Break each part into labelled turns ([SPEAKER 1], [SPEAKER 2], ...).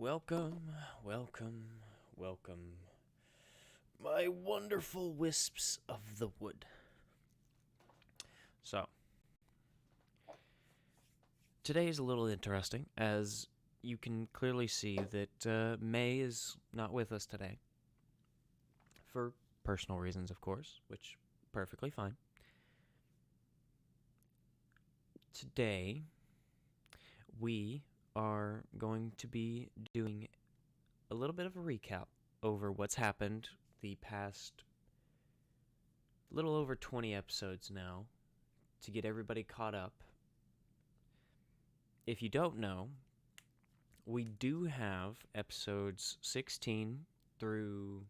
[SPEAKER 1] Welcome, welcome, welcome, my wonderful wisps of the wood. So, today is a little interesting, as you can clearly see that May is not with us today. For personal reasons, of course, which perfectly fine. Today, we are going to be doing a little bit of a recap over what's happened the past little over 20 episodes now to get everybody caught up. If you don't know, we do have episodes 16 through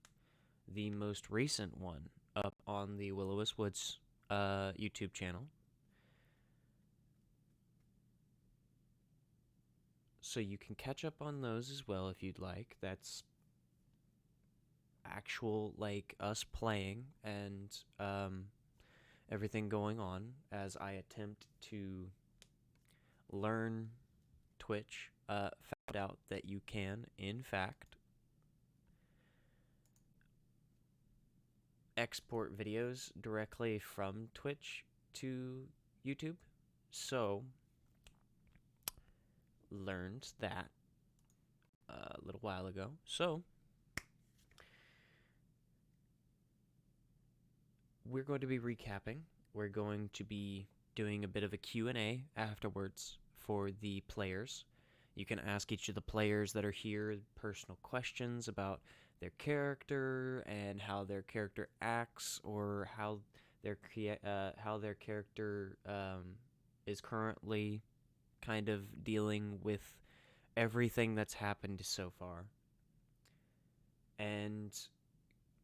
[SPEAKER 1] the most recent one up on the Will-O-Wisp Woods YouTube channel. So you can catch up on those as well if you'd like. That's actual, like, us playing and everything going on as I attempt to learn Twitch. Found out that you can, in fact, export videos directly from Twitch to YouTube. So, learned that a little while ago. So, we're going to be recapping. We're going to be doing a bit of a Q&A afterwards for the players. You can ask each of the players that are here personal questions about their character and how their character acts, or how their character is currently kind of dealing with everything that's happened so far. And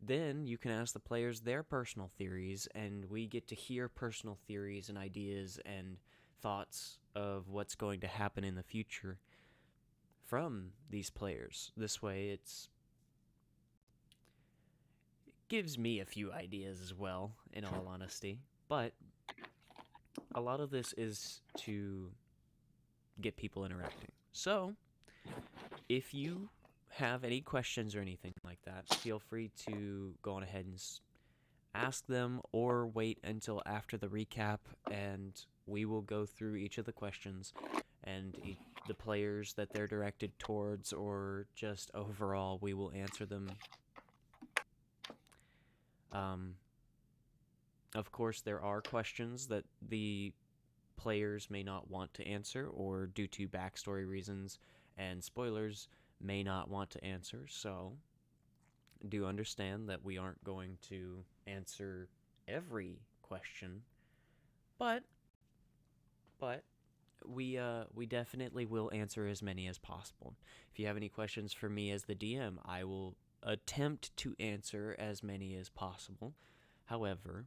[SPEAKER 1] then you can ask the players their personal theories, and we get to hear personal theories and ideas and thoughts of what's going to happen in the future from these players. This way it gives me a few ideas as well, in all honesty. But a lot of this is to get people interacting. So, if you have any questions or anything like that, feel free to go on ahead and ask them, or wait until after the recap, and we will go through each of the questions and the players that they're directed towards, or just overall, we will answer them. Of course, there are questions that the players may not want to answer, or due to backstory reasons and spoilers may not want to answer, so do understand that we aren't going to answer every question, but we definitely will answer as many as possible. If you have any questions for me as the DM, I will attempt to answer as many as possible. However,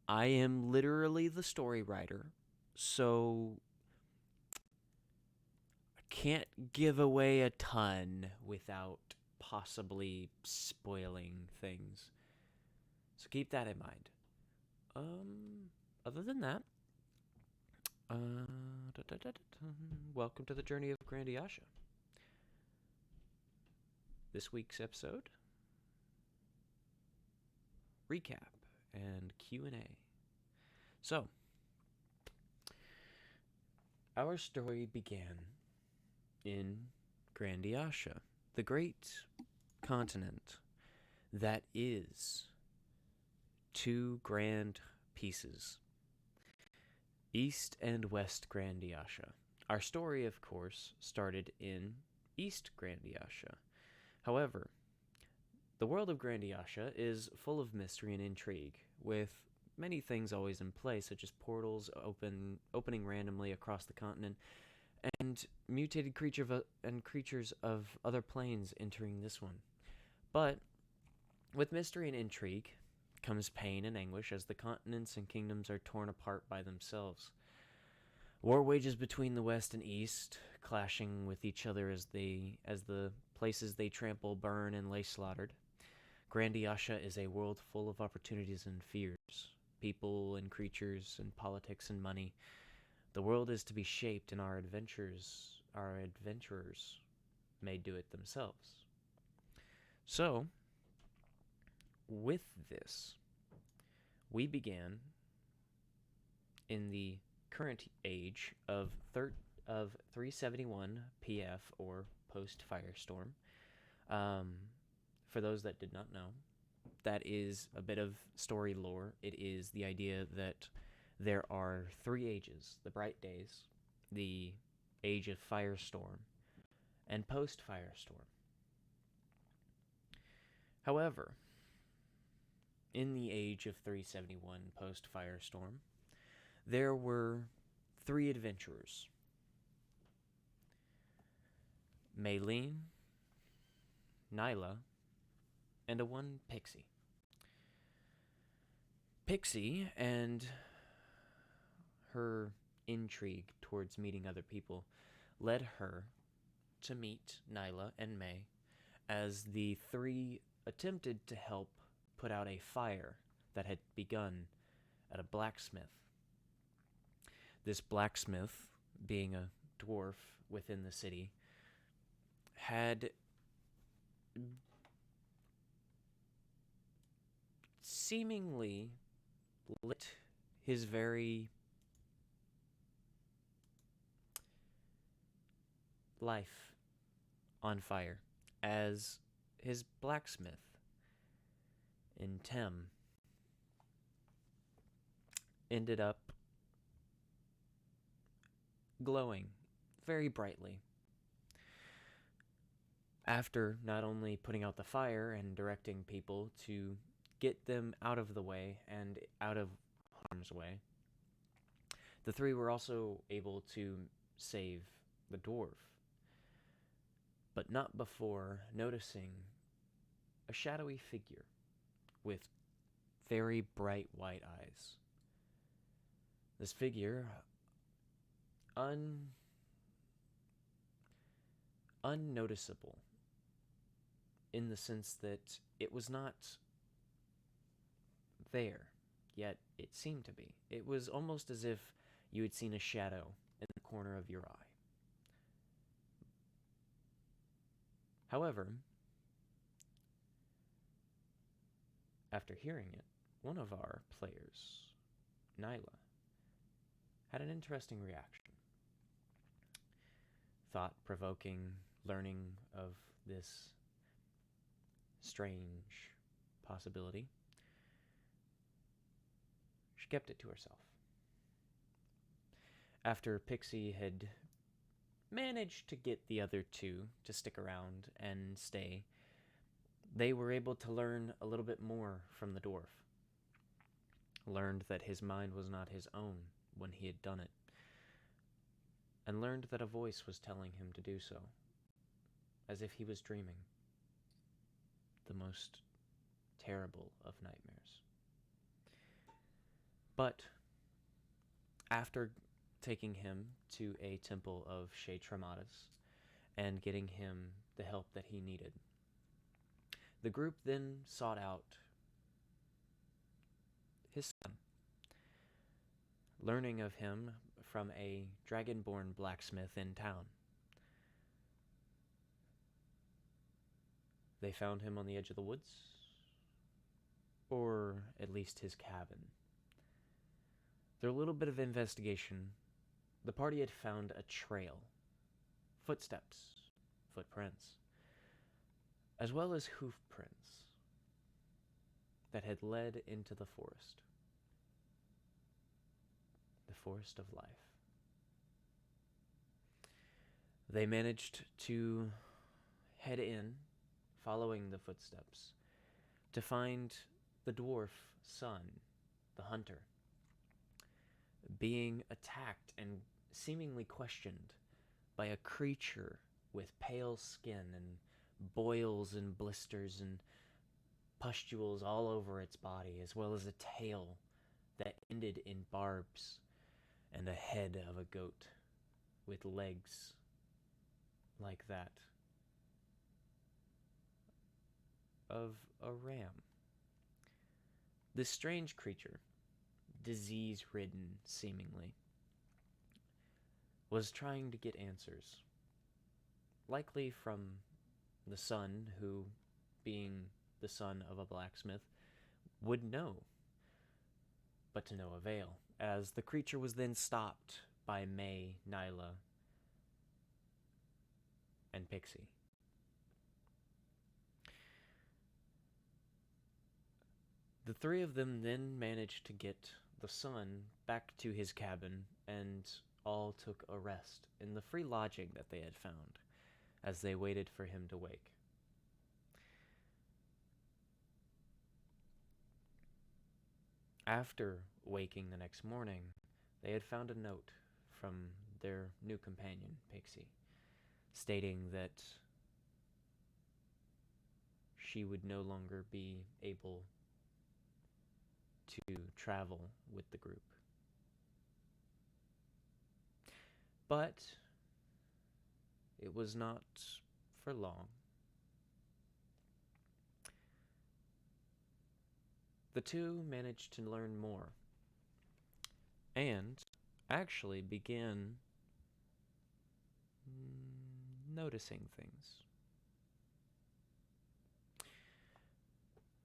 [SPEAKER 1] I am literally the story writer, so I can't give away a ton without possibly spoiling things. So keep that in mind. Other than that, welcome to the journey of Grandiasha. This week's episode, recap and Q&A. So, our story began in Grandiasha, the great continent that is two grand pieces, East and West Grandiasha. Our story, of course, started in East Grandiasha. However, the world of Grandiasha is full of mystery and intrigue, with many things always in play, such as portals opening randomly across the continent, and mutated creatures of other planes entering this one. But with mystery and intrigue comes pain and anguish, as the continents and kingdoms are torn apart by themselves. War wages between the West and East, clashing with each other as the places they trample burn and lay slaughtered. Grandiasha is a world full of opportunities and fears, people and creatures and politics and money. The world is to be shaped, and our adventurers may do it themselves. So, with this, we began in the current age of 371 PF, or post-Firestorm. For those that did not know, that is a bit of story lore. It is the idea that there are 3 ages: the Bright Days, the Age of Firestorm, and post-Firestorm. However, in the age of 371 post-Firestorm, there were 3 adventurers: Maylene, Nyla, and a one Pixie. Pixie and her intrigue towards meeting other people led her to meet Nyla and May, as the 3 attempted to help put out a fire that had begun at a blacksmith. This blacksmith, being a dwarf within the city, had seemingly lit his very life on fire, as his blacksmith in Tem ended up glowing very brightly. After not only putting out the fire and directing people to get them out of the way and out of harm's way, the 3 were also able to save the dwarf, but not before noticing a shadowy figure with very bright white eyes. This figure, unnoticeable, in the sense that it was not there, yet it seemed to be. It was almost as if you had seen a shadow in the corner of your eye. However, after hearing it, one of our players, Nyla, had an interesting reaction. Thought-provoking learning of this strange possibility. She kept it to herself. After Pixie had managed to get the other 2 to stick around and stay, they were able to learn a little bit more from the dwarf. Learned that his mind was not his own when he had done it, and learned that a voice was telling him to do so, as if he was dreaming the most terrible of nightmares. But after taking him to a temple of Shaytramatis and getting him the help that he needed, the group then sought out his son, learning of him from a dragonborn blacksmith in town. They found him on the edge of the woods, or at least his cabin. Through a little bit of investigation, the party had found a trail, footsteps, footprints, as well as hoof prints that had led into the forest of life. They managed to head in, following the footsteps, to find the dwarf son, the hunter, being attacked and seemingly questioned by a creature with pale skin and boils and blisters and pustules all over its body, as well as a tail that ended in barbs and a head of a goat with legs like that of a ram. This strange creature, disease-ridden seemingly, was trying to get answers likely from the son who, being the son of a blacksmith, would know, but to no avail, as the creature was then stopped by May, Nyla, and Pixie. The three of them then managed to get the son back to his cabin, and all took a rest in the free lodging that they had found, as they waited for him to wake. After waking the next morning, they had found a note from their new companion, Pixie, stating that she would no longer be able to travel with the group. But it was not for long. The two managed to learn more and actually began noticing things.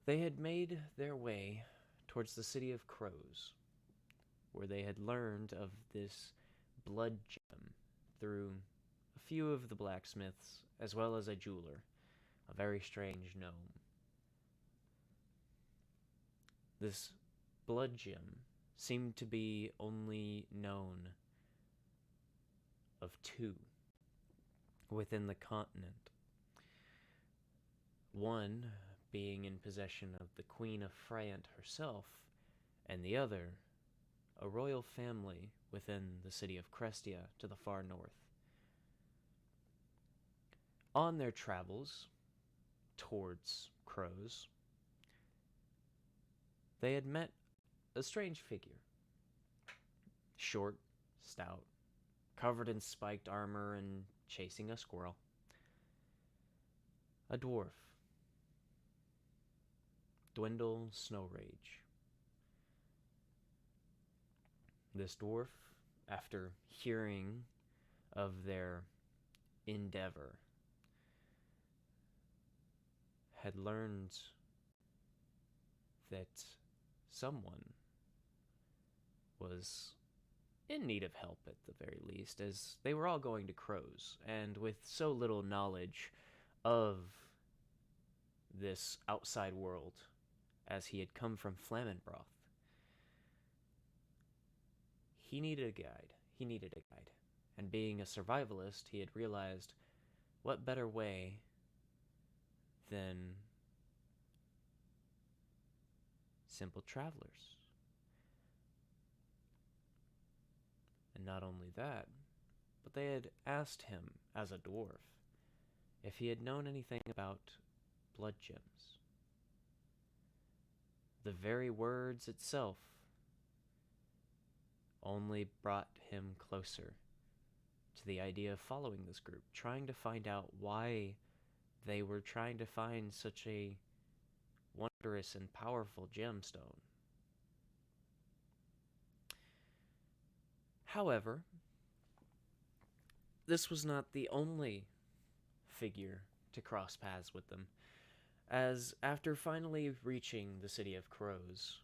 [SPEAKER 1] They had made their way towards the city of Crows, where they had learned of this blood gem through a few of the blacksmiths, as well as a jeweler, a very strange gnome. This blood gem seemed to be only known of two within the continent. One being in possession of the Queen of Friant herself, and the other a royal family within the city of Crestia to the far north. On their travels towards Crows, they had met a strange figure. Short, stout, covered in spiked armor and chasing a squirrel. A dwarf. Dwindle Snowrage. This dwarf, after hearing of their endeavor, had learned that someone was in need of help at the very least, as they were all going to Crows, and with so little knowledge of this outside world, as he had come from Flammenbroth, he needed a guide. And being a survivalist, he had realized what better way than simple travelers. And not only that, but they had asked him, as a dwarf, if he had known anything about blood gems. The very words itself only brought him closer to the idea of following this group, trying to find out why they were trying to find such a wondrous and powerful gemstone. However, this was not the only figure to cross paths with them, as after finally reaching the city of Crows,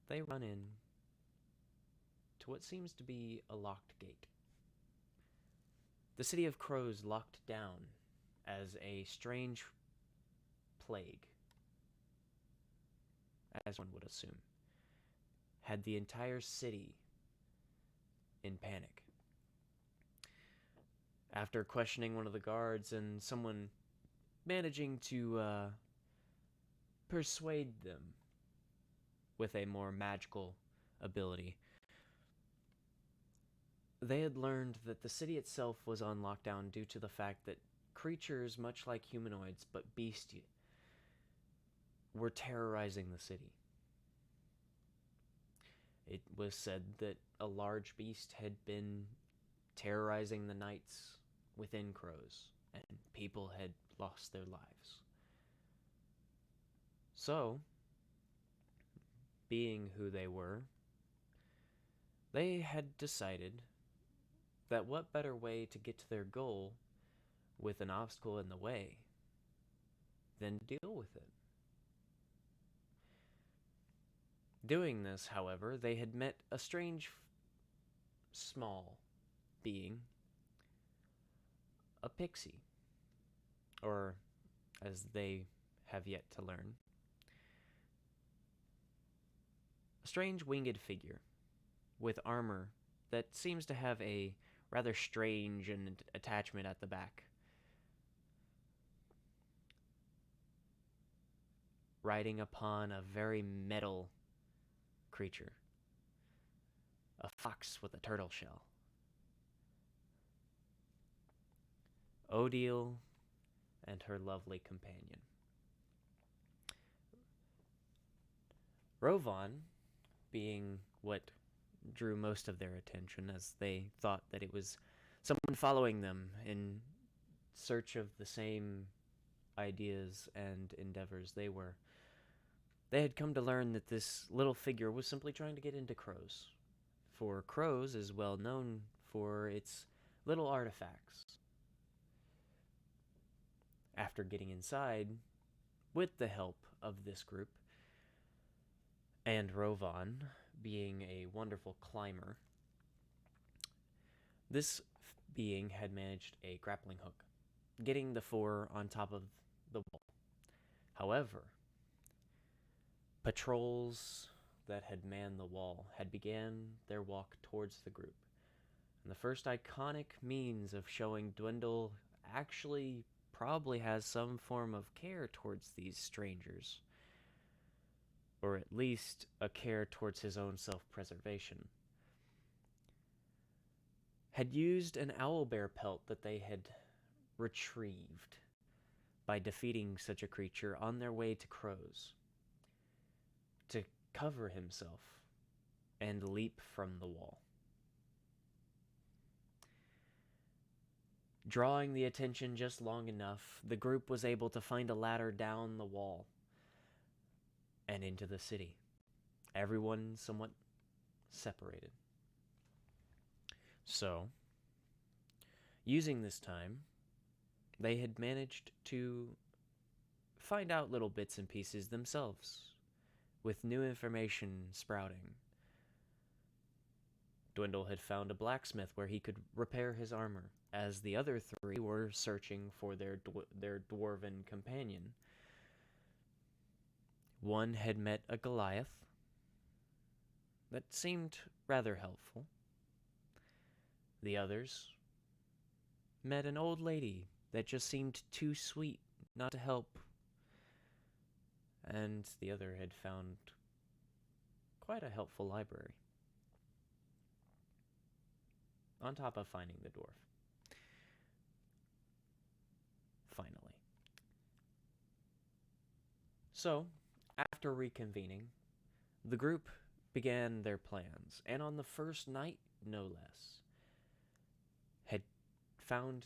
[SPEAKER 1] they run in to what seems to be a locked gate. The city of Crows locked down as a strange plague, as one would assume, had the entire city in panic. After questioning one of the guards and someone managing to persuade them with a more magical ability, they had learned that the city itself was on lockdown due to the fact that creatures, much like humanoids but beastie, were terrorizing the city. It was said that a large beast had been terrorizing the nights within Crows, and people had lost their lives. So, being who they were, they had decided that what better way to get to their goal with an obstacle in the way than deal with it. Doing this, however, they had met a strange, small being, a pixie, or as they have yet to learn, a strange winged figure with armor that seems to have a rather strange attachment at the back. Riding upon a very metal creature. A fox with a turtle shell. Odile and her lovely companion. Rovan, being what drew most of their attention, as they thought that it was someone following them in search of the same ideas and endeavors they were. They had come to learn that this little figure was simply trying to get into Crows, for Crows is well known for its little artifacts. After getting inside, with the help of this group, and Rovan being a wonderful climber, this being had managed a grappling hook, getting the four on top of the wall. However, patrols that had manned the wall had began their walk towards the group. And the first iconic means of showing Dwindle actually probably has some form of care towards these strangers. Or at least a care towards his own self-preservation. Had used an owlbear pelt that they had retrieved by defeating such a creature on their way to Crows, to cover himself and leap from the wall. Drawing the attention just long enough, the group was able to find a ladder down the wall and into the city. Everyone somewhat separated. So, using this time, they had managed to find out little bits and pieces themselves, with new information sprouting. Dwindle had found a blacksmith where he could repair his armor, as the other three were searching for their dwarven companion. One had met a Goliath that seemed rather helpful. The others met an old lady that just seemed too sweet not to help. And the other had found quite a helpful library, on top of finding the dwarf. Finally. So, after reconvening, the group began their plans, and on the first night, no less, had found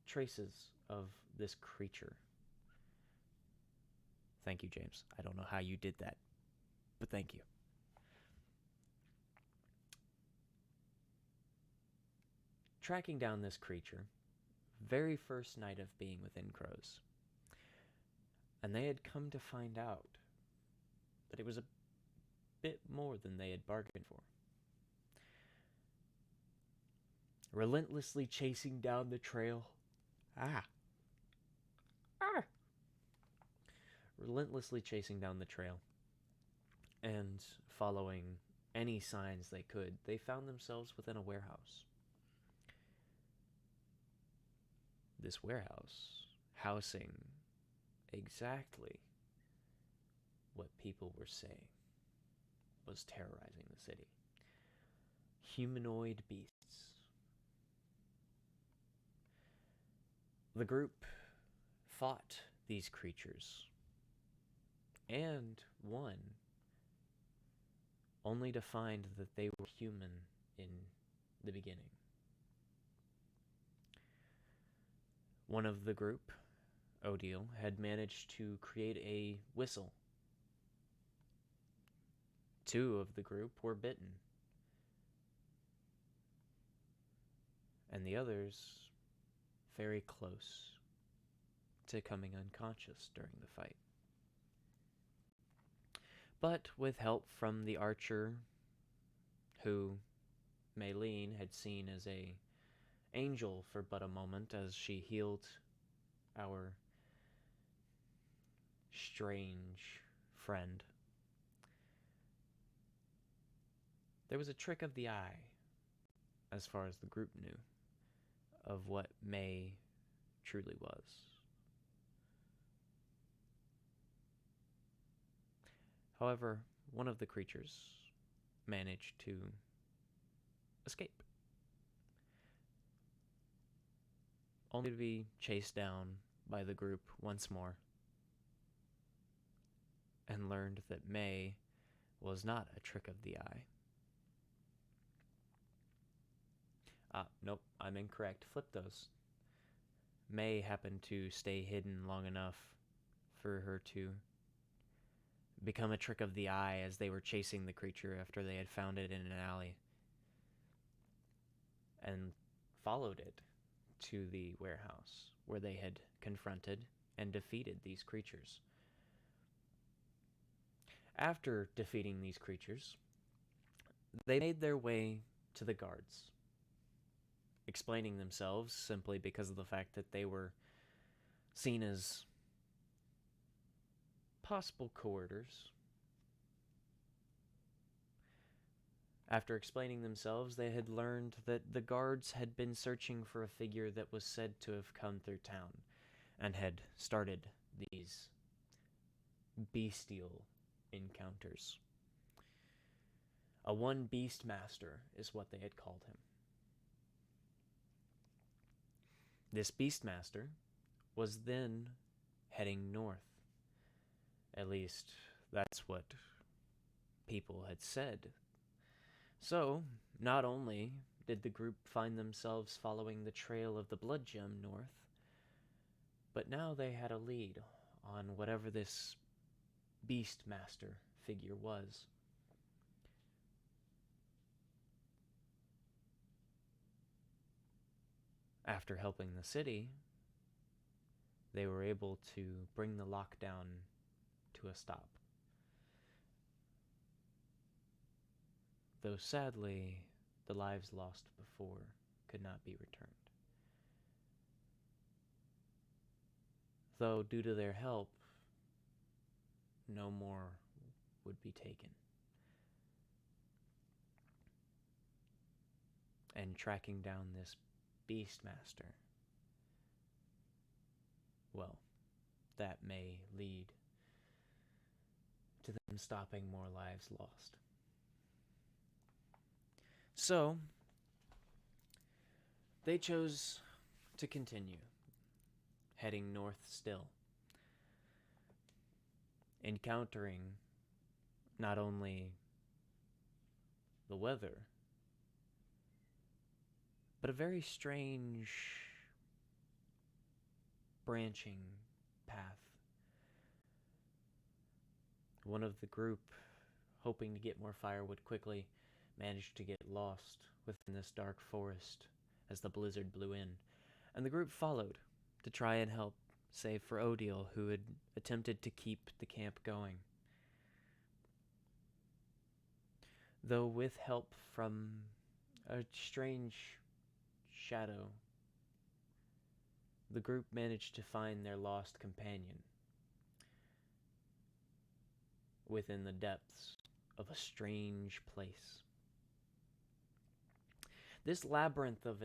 [SPEAKER 1] traces of this creature. Thank you, James. I don't know how you did that, but thank you. Tracking down this creature, very first night of being within Crows, and they had come to find out that it was a bit more than they had bargained for. Relentlessly chasing down the trail. Relentlessly chasing down the trail and following any signs they could, they found themselves within a warehouse. This warehouse housing exactly what people were saying was terrorizing the city. Humanoid beasts. The group fought these creatures and won, only to find that they were human in the beginning. One of the group, Odile, had managed to create a whistle. Two of the group were bitten. and the others very close to coming unconscious during the fight. But with help from the archer, who Maylene had seen as a angel for but a moment as she healed our strange friend, there was a trick of the eye, as far as the group knew, of what May truly was. However, one of the creatures managed to escape, only to be chased down by the group once more, and learned that May was not a trick of the eye. Nope, I'm incorrect. Flip those. May happened to stay hidden long enough for her to become a trick of the eye as they were chasing the creature after they had found it in an alley, and followed it to the warehouse where they had confronted and defeated these creatures. After defeating these creatures, they made their way to the guards, explaining themselves simply because of the fact that they were seen as possible coerters. After explaining themselves, they had learned that the guards had been searching for a figure that was said to have come through town and had started these bestial encounters. A one beast master is what they had called him. This beastmaster was then heading north. At least, that's what people had said. So, not only did the group find themselves following the trail of the blood gem north, but now they had a lead on whatever this beastmaster figure was. After helping the city, they were able to bring the lockdown to a stop. Though sadly, the lives lost before could not be returned. Though, due to their help, no more would be taken. And tracking down this beastmaster, well, that may lead to them stopping more lives lost. So, they chose to continue, heading north still, encountering not only the weather, but a very strange branching path. One of the group, hoping to get more firewood quickly, managed to get lost within this dark forest as the blizzard blew in, and the group followed to try and help, save for Odile, who had attempted to keep the camp going. Though with help from a strange shadow, the group managed to find their lost companion within the depths of a strange place. This labyrinth of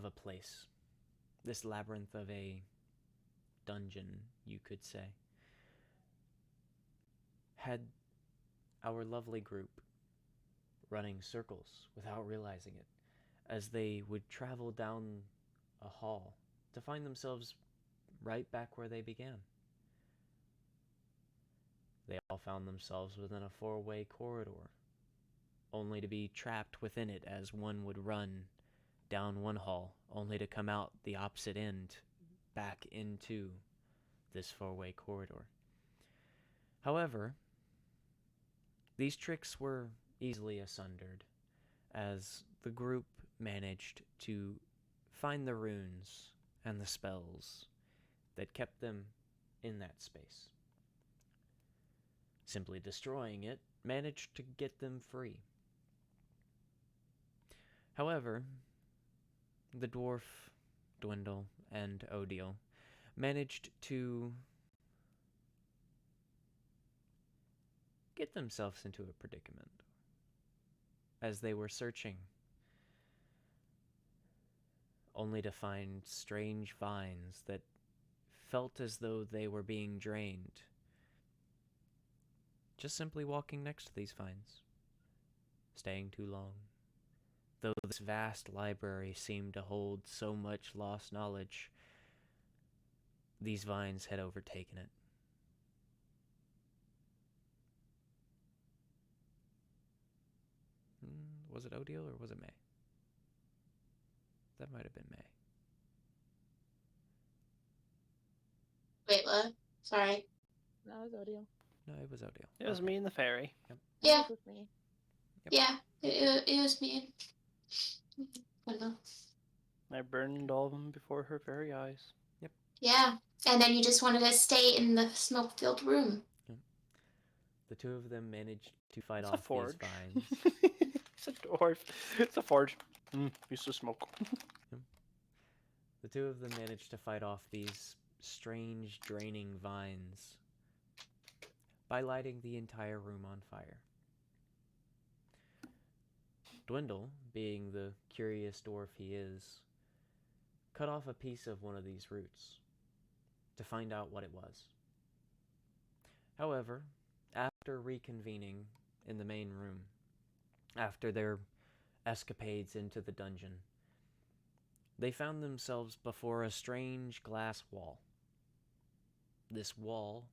[SPEAKER 1] a place, this labyrinth of a dungeon, you could say, had our lovely group running circles without realizing it, as they would travel down a hall to find themselves right back where they began. They all found themselves within a four-way corridor, only to be trapped within it as one would run down one hall, only to come out the opposite end, back into this four-way corridor. However, these tricks were easily asundered, as the group managed to find the runes and the spells that kept them in that space. Simply destroying it managed to get them free. However, the dwarf, Dwindle, and Odile managed to get themselves into a predicament as they were searching, only to find strange vines that felt as though they were being drained. Just simply walking next to these vines, staying too long. Though this vast library seemed to hold so much lost knowledge, these vines had overtaken it. Was it Odile or was it May? That might have been May.
[SPEAKER 2] Wait, what? Sorry.
[SPEAKER 3] No, it was Odile.
[SPEAKER 1] No, it was Odile.
[SPEAKER 4] It was me and the fairy.
[SPEAKER 1] Yep.
[SPEAKER 2] Yeah.
[SPEAKER 3] It was me.
[SPEAKER 1] Yep.
[SPEAKER 2] Yeah, it was me. Gwendolyn.
[SPEAKER 4] I burned all of them before her very eyes.
[SPEAKER 2] Yeah, and then you just wanted to stay in the smoke-filled room.
[SPEAKER 1] The two of them managed to fight
[SPEAKER 4] It's
[SPEAKER 1] off
[SPEAKER 4] a forge.
[SPEAKER 1] these vines.
[SPEAKER 4] It's a dwarf. It's a forge. Used to smoke.
[SPEAKER 1] The two of them managed to fight off these strange, draining vines by lighting the entire room on fire. Dwindle, being the curious dwarf he is, cut off a piece of one of these roots to find out what it was. However, after reconvening in the main room, after their escapades into the dungeon, they found themselves before a strange glass wall. This wall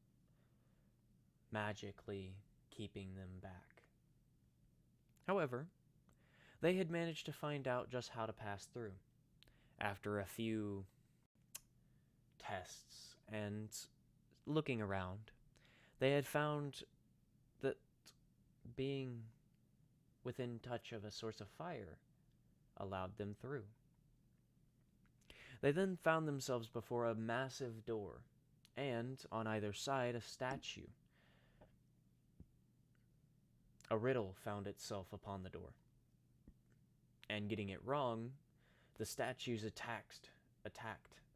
[SPEAKER 1] magically keeping them back. However, they had managed to find out just how to pass through. After a few tests and looking around, they had found that being within touch of a source of fire allowed them through. They then found themselves before a massive door, and on either side a statue. A riddle found itself upon the door. And getting it wrong, the statues attacked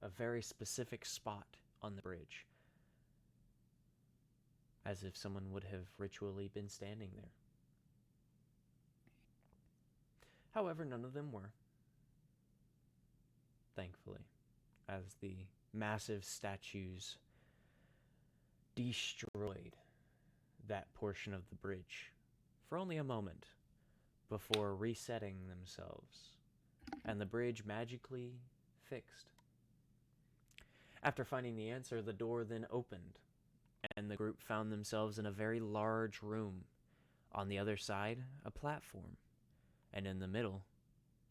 [SPEAKER 1] a very specific spot on the bridge, as if someone would have ritually been standing there. However, none of them were, thankfully, as the massive statues destroyed that portion of the bridge for only a moment before resetting themselves, and the bridge magically fixed. After finding the answer, the door then opened, and the group found themselves in a very large room. On the other side, a platform, and in the middle,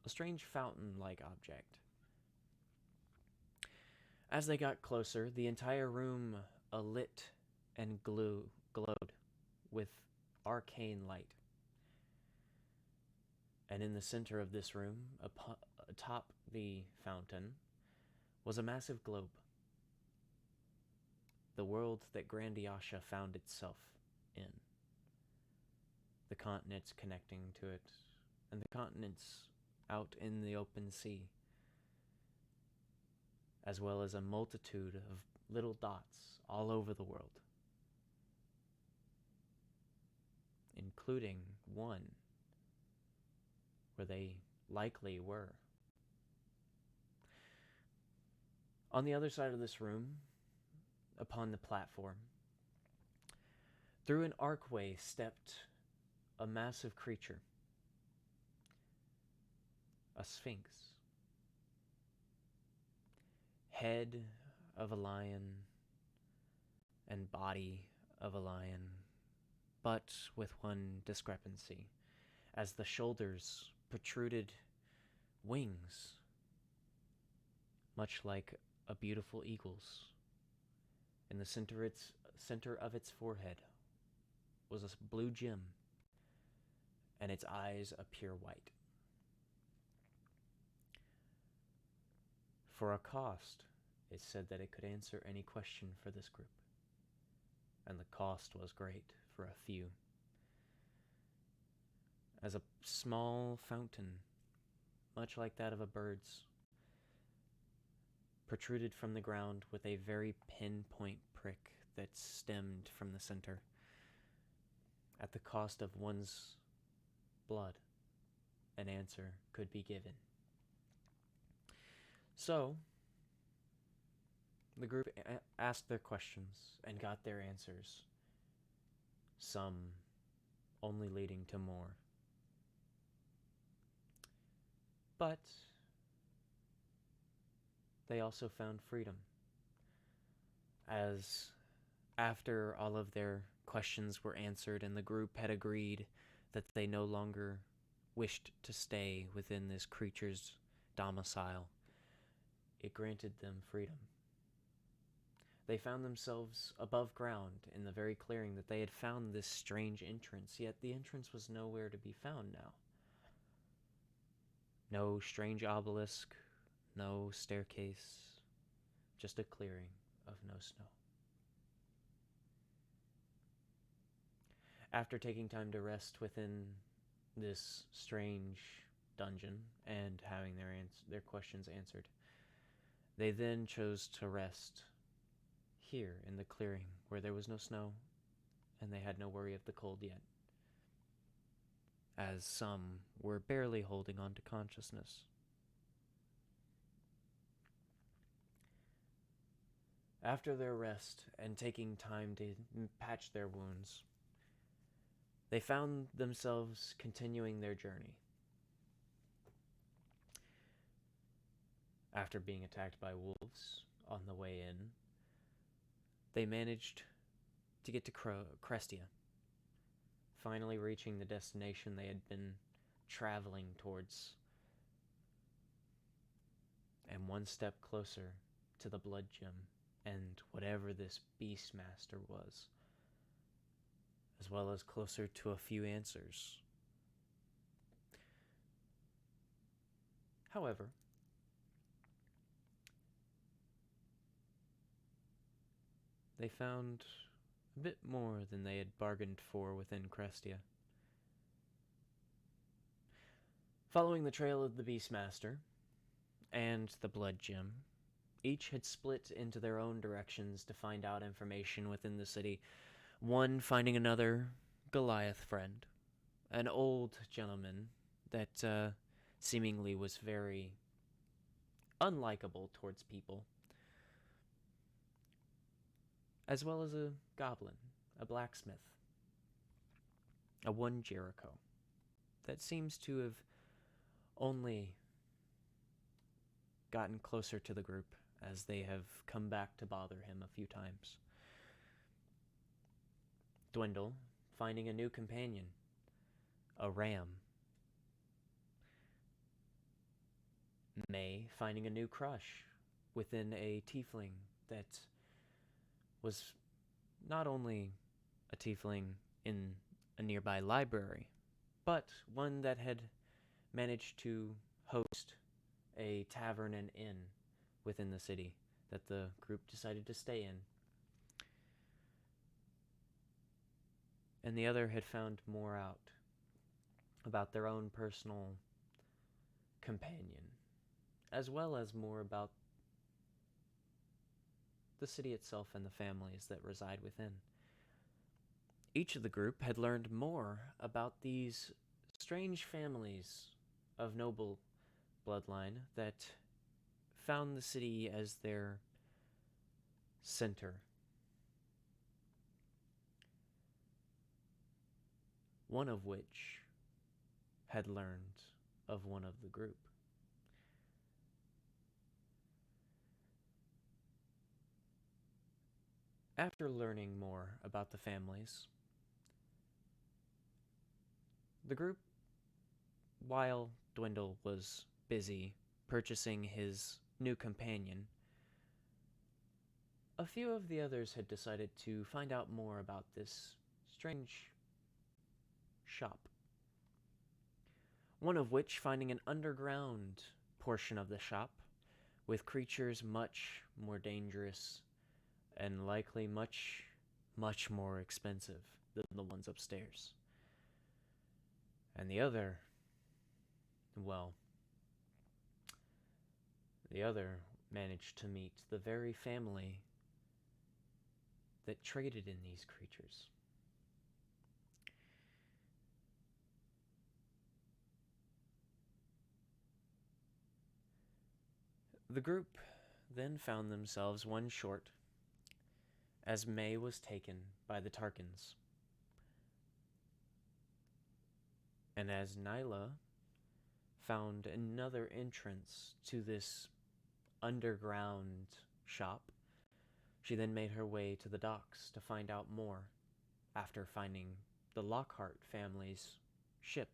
[SPEAKER 1] a strange fountain-like object. As they got closer, the entire room alit and glowed with arcane light. And in the center of this room, atop the fountain, was a massive globe. The world that Grandiasha found itself in. The continents connecting to it, and the continents out in the open sea, as well as a multitude of little dots all over the world, including one where they likely were. On the other side of this room, upon the platform, through an archway stepped a massive creature, a sphinx. Head of a lion and body of a lion, but with one discrepancy, as the shoulders protruded wings, much like a beautiful eagle's. In the center of its forehead was a blue gem, and its eyes a pure white. For a cost, it said that it could answer any question for this group. And the cost was great for a few. As a small fountain, much like that of a bird's, protruded from the ground with a very pinpoint prick that stemmed from the center. At the cost of one's blood, an answer could be given. So, the group asked their questions and got their answers, some only leading to more. But they also found freedom, as after all of their questions were answered and the group had agreed that they no longer wished to stay within this creature's domicile, it granted them freedom. They found themselves above ground in the very clearing that they had found this strange entrance, yet the entrance was nowhere to be found now. No strange obelisk, no staircase, just a clearing of no snow. After taking time to rest within this strange dungeon and having their questions answered, they then chose to rest here in the clearing where there was no snow and they had no worry of the cold yet, as some were barely holding on to consciousness. After their rest and taking time to patch their wounds, they found themselves continuing their journey. After being attacked by wolves on the way in, they managed to get to Crestia, finally reaching the destination they had been traveling towards, and one step closer to the blood gem and whatever this Beastmaster was, as well as closer to a few answers. However, they found a bit more than they had bargained for within Crestia. Following the trail of the Beastmaster and the blood gem, each had split into their own directions to find out information within the city, one finding another Goliath friend, an old gentleman that seemingly was very unlikable towards people, as well as a goblin, a blacksmith, a one Jericho, that seems to have only gotten closer to the group as they have come back to bother him a few times. Dwindle finding a new companion, a ram. May finding a new crush within a tiefling that was not only a tiefling in a nearby library, but one that had managed to host a tavern and inn within the city that the group decided to stay in. And the other had found more out about their own personal companion, as well as more about the city itself and the families that reside within. Each of the group had learned more about these strange families of noble bloodline that found the city as their center. One of which had learned of one of the group. After learning more about the families, the group, while Dwindle was busy purchasing his new companion, a few of the others had decided to find out more about this strange shop. One of which finding an underground portion of the shop with creatures much more dangerous and likely much, much more expensive than the ones upstairs. And the other, well, the other managed to meet the very family that traded in these creatures. The group then found themselves one short as May was taken by the Tarkins. And as Nyla found another entrance to this underground shop, she then made her way to the docks to find out more after finding the Lockhart family's ship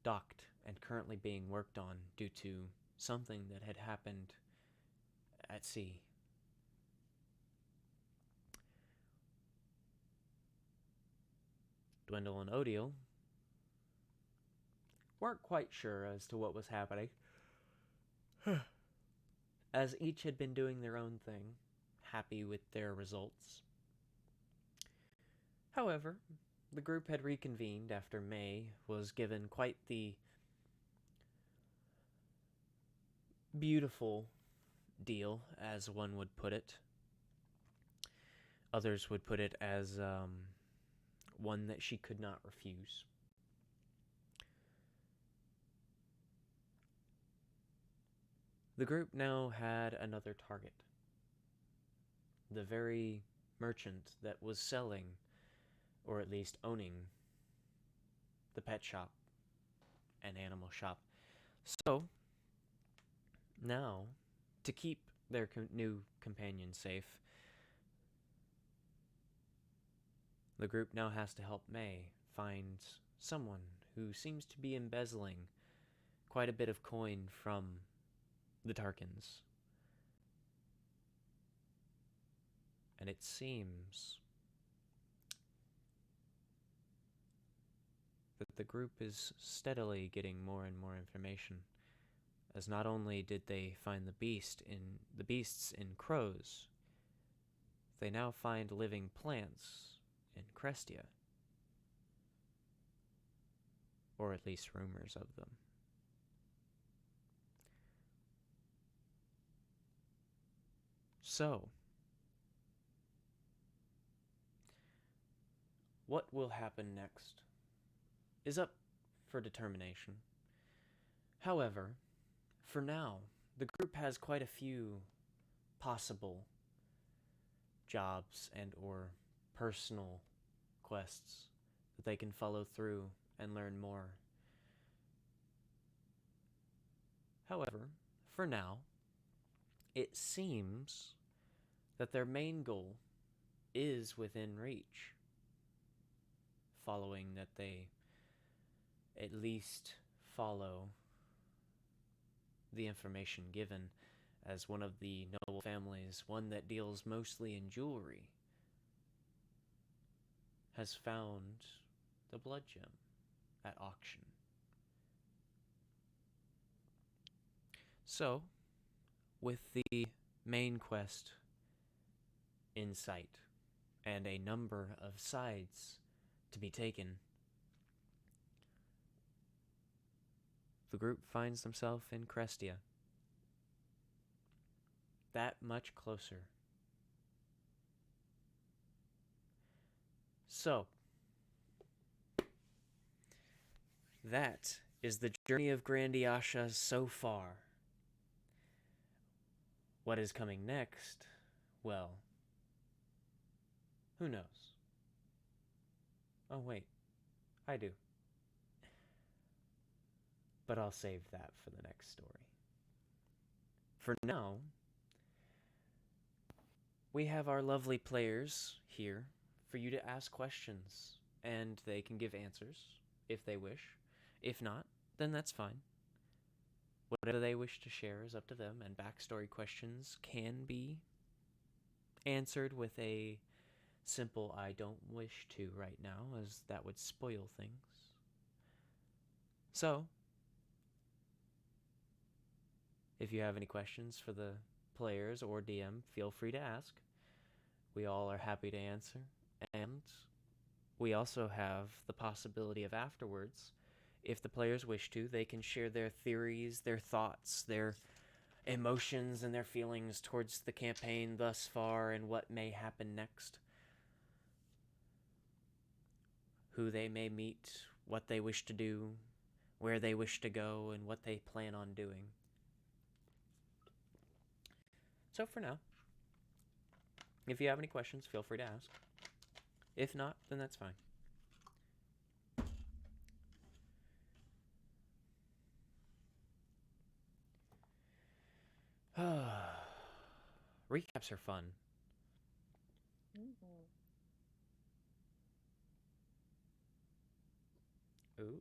[SPEAKER 1] docked and currently being worked on due to something that had happened at sea. Dwindle and Odile weren't quite sure as to what was happening, as each had been doing their own thing, happy with their results. However, the group had reconvened after May was given quite the beautiful deal, as one would put it. Others would put it as one that she could not refuse. The group now had another target. The very merchant that was selling, or at least owning, the pet shop and animal shop. So, now, to keep their new companion safe, the group now has to help May find someone who seems to be embezzling quite a bit of coin from the Tarkins. And it seems that the group is steadily getting more and more information, as not only did they find the beasts in crows, they now find living plants in Crestia, or at least rumors of them. So, what will happen next is up for determination. However, for now, the group has quite a few possible jobs and or personal quests that they can follow through and learn more. However, for now, it seems that their main goal is within reach, following that they at least follow the information given, as one of the noble families, one that deals mostly in jewelry, has found the blood gem at auction. So, with the main quest in sight and a number of sides to be taken, the group finds themselves in Crestia. That much closer. So, that is the journey of Grandiasha so far. What is coming next? Well, who knows? Oh wait, I do. But I'll save that for the next story. For now, we have our lovely players here for you to ask questions, and they can give answers if they wish. If not, then that's fine. Whatever they wish to share is up to them, and backstory questions can be answered with a simple "I don't wish to" right now, as that would spoil things. So, If you have any questions for the players or DM, feel free to ask. We all are happy to answer. And we also have the possibility of afterwards, if the players wish to, they can share their theories, their thoughts, their emotions, and their feelings towards the campaign thus far and what may happen next. Who they may meet, what they wish to do, where they wish to go, and what they plan on doing. So for now, if you have any questions, feel free to ask. If not, then that's fine. Recaps are fun. Ooh.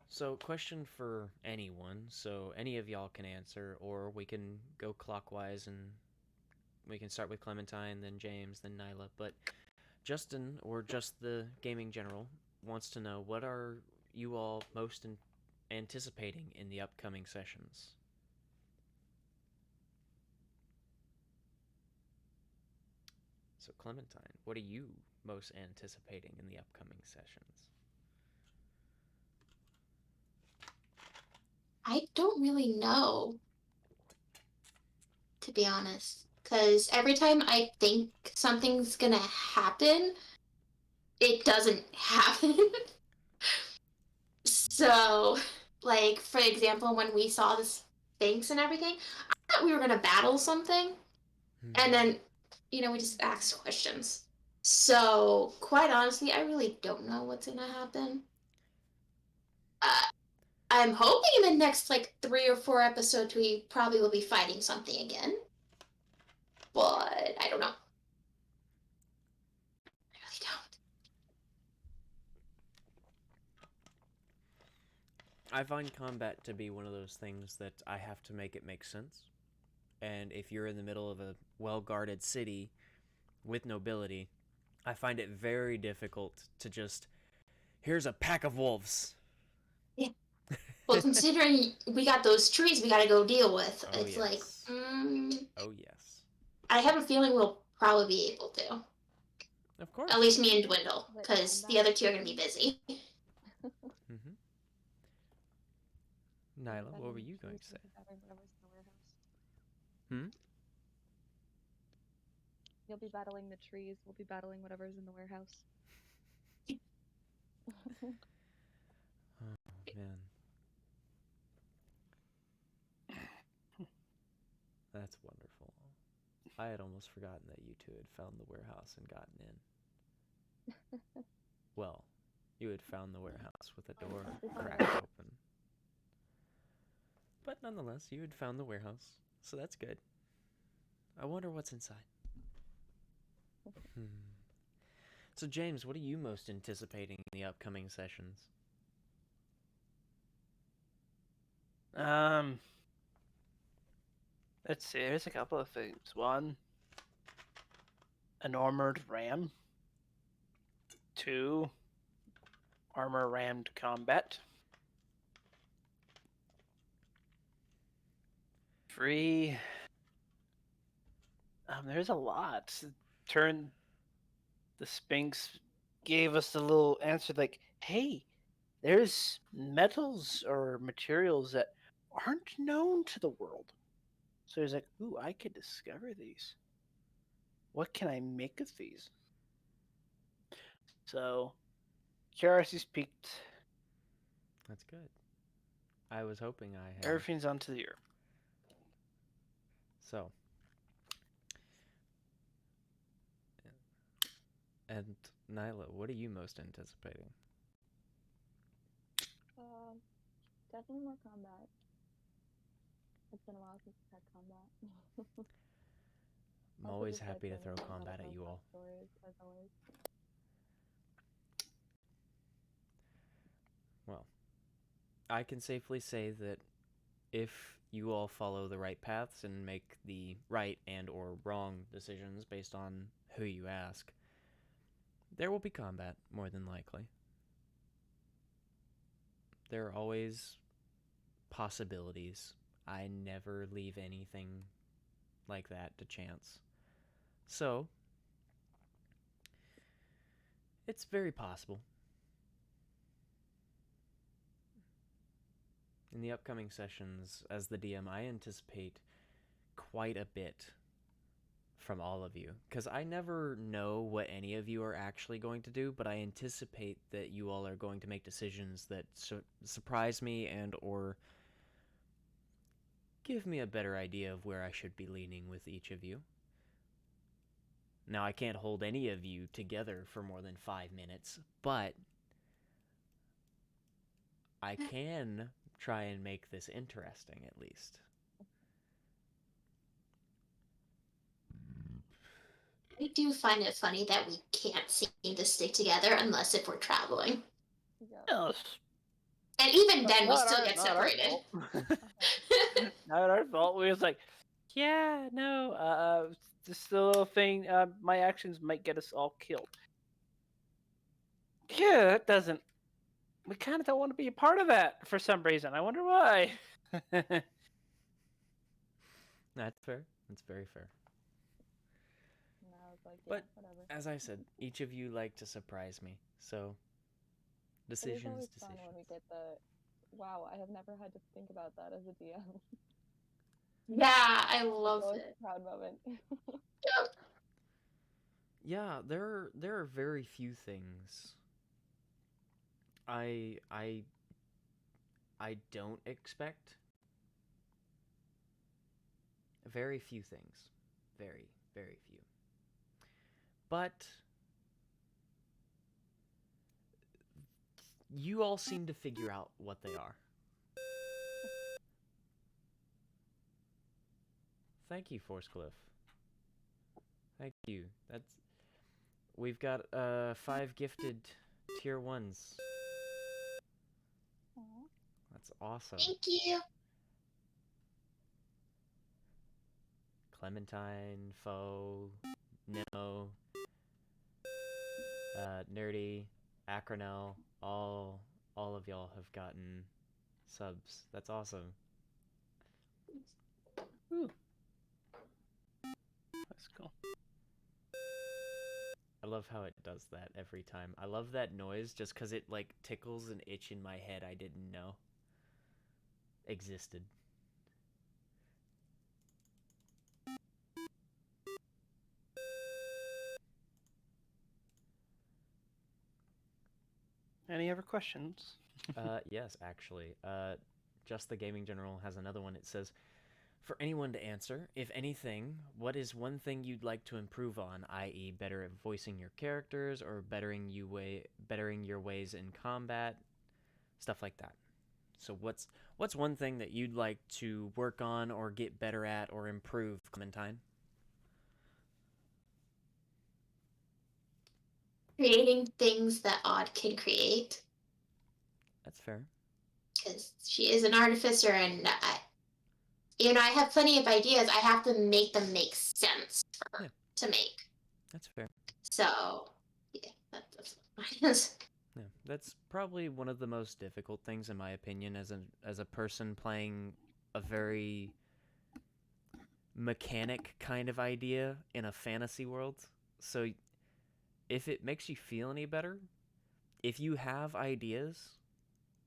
[SPEAKER 1] So, question for anyone. So, any of y'all can answer, or we can go clockwise and we can start with Clementine, then James, then Nyla. But Justin, or just the gaming general, wants to know, what are you all most anticipating in the upcoming sessions? So, Clementine, what are you most anticipating in the upcoming sessions?
[SPEAKER 2] I don't really know, to be honest. Because every time I think something's gonna happen, it doesn't happen. So, like, for example, when we saw the Sphinx and everything, I thought we were gonna battle something. And then, we just asked questions. So, quite honestly, I really don't know what's gonna happen. I'm hoping in the next, 3 or 4 episodes we probably will be fighting something again. But I don't know. I really don't.
[SPEAKER 1] I find combat to be one of those things that I have to make it make sense. And if you're in the middle of a well-guarded city with nobility, I find it very difficult to just, here's a pack of wolves.
[SPEAKER 2] Yeah. Well, considering we got those trees we gotta go deal with,
[SPEAKER 1] Oh,
[SPEAKER 2] it's
[SPEAKER 1] yes. Oh, yes.
[SPEAKER 2] I have a feeling we'll probably be able to.
[SPEAKER 1] Of course.
[SPEAKER 2] At least me and Dwindle, because the other two are gonna be busy.
[SPEAKER 1] Mm-hmm. Nyla, what were you going to say?
[SPEAKER 3] You'll be battling the trees. We'll be battling whatever's in the warehouse.
[SPEAKER 1] Oh, man. That's wonderful. I had almost forgotten that you two had found the warehouse and gotten in. Well, you had found the warehouse with a door cracked open. But nonetheless, you had found the warehouse, so that's good. I wonder what's inside. So, James, what are you most anticipating in the upcoming sessions?
[SPEAKER 4] Let's see. There's a couple of things. One, an armored ram. 2, armor rammed combat. 3, there's a lot. The Sphinx gave us a little answer like, hey, there's metals or materials that aren't known to the world. So he's like, ooh, I could discover these. What can I make of these? So, curiosity's peaked.
[SPEAKER 1] That's good. I was hoping I had.
[SPEAKER 4] Everything's onto the ear.
[SPEAKER 1] So. And Nyla, what are you most anticipating?
[SPEAKER 3] Definitely more combat. It's been a while since we've had combat.
[SPEAKER 1] I'm always happy to throw combat at you all.
[SPEAKER 3] Stories, as always.
[SPEAKER 1] Well, I can safely say that if you all follow the right paths and make the right and or wrong decisions based on who you ask, there will be combat, more than likely. There are always possibilities. I never leave anything like that to chance. So, it's very possible. In the upcoming sessions, as the DM, I anticipate quite a bit from all of you, because I never know what any of you are actually going to do, but I anticipate that you all are going to make decisions that surprise me and or give me a better idea of where I should be leaning with each of you. Now, I can't hold any of you together for more than 5 minutes, but I can try and make this interesting, at least.
[SPEAKER 2] I do find it funny that we can't seem to stick together unless if we're traveling.
[SPEAKER 3] Yeah.
[SPEAKER 4] No,
[SPEAKER 2] And even then, we
[SPEAKER 4] not
[SPEAKER 2] still
[SPEAKER 4] our-
[SPEAKER 2] get
[SPEAKER 4] not our
[SPEAKER 2] separated.
[SPEAKER 4] fault. Not our fault. We was like, yeah, no, just a little thing. My actions might get us all killed. Yeah, that doesn't. We kind of don't want to be a part of that for some reason. I wonder why.
[SPEAKER 1] That's fair. That's very fair.
[SPEAKER 3] And I was like, yeah,
[SPEAKER 1] But
[SPEAKER 3] whatever.
[SPEAKER 1] as I said, each of you like to surprise me, so
[SPEAKER 3] It is
[SPEAKER 1] decisions.
[SPEAKER 3] always fun when we get the, wow, I have never had to think about that as a DM.
[SPEAKER 2] Yeah, I
[SPEAKER 3] It's
[SPEAKER 2] love
[SPEAKER 3] always
[SPEAKER 2] it.
[SPEAKER 3] a proud moment.
[SPEAKER 2] Yep.
[SPEAKER 1] Yeah, there are very few things I don't expect. Very few things. Very, very few. But you all seem to figure out what they are. Thank you, Forcecliff. Thank you. We've got 5 gifted tier 1s.
[SPEAKER 3] Aw.
[SPEAKER 1] That's awesome.
[SPEAKER 2] Thank you.
[SPEAKER 1] Clementine, Foe, Nemo, Nerdy, Acronel, all of y'all have gotten subs. That's awesome.
[SPEAKER 4] Ooh. That's cool.
[SPEAKER 1] I love how it does that every time. I love that noise just because it like tickles an itch in my head I didn't know existed.
[SPEAKER 4] Any other questions?
[SPEAKER 1] Yes, actually. Just the Gaming General has another one. It says, for anyone to answer, if anything, what is one thing you'd like to improve on, i.e. better at voicing your characters or bettering your ways in combat, stuff like that. So what's one thing that you'd like to work on or get better at or improve, Clementine?
[SPEAKER 2] Creating things that Odd can create.
[SPEAKER 1] That's fair.
[SPEAKER 2] Because she is an artificer, and I have plenty of ideas. I have to make them make sense for her to make.
[SPEAKER 1] That's fair.
[SPEAKER 2] So, yeah, that's
[SPEAKER 1] Yeah, that's probably one of the most difficult things, in my opinion, as a person playing a very mechanic kind of idea in a fantasy world. So, if it makes you feel any better, if you have ideas,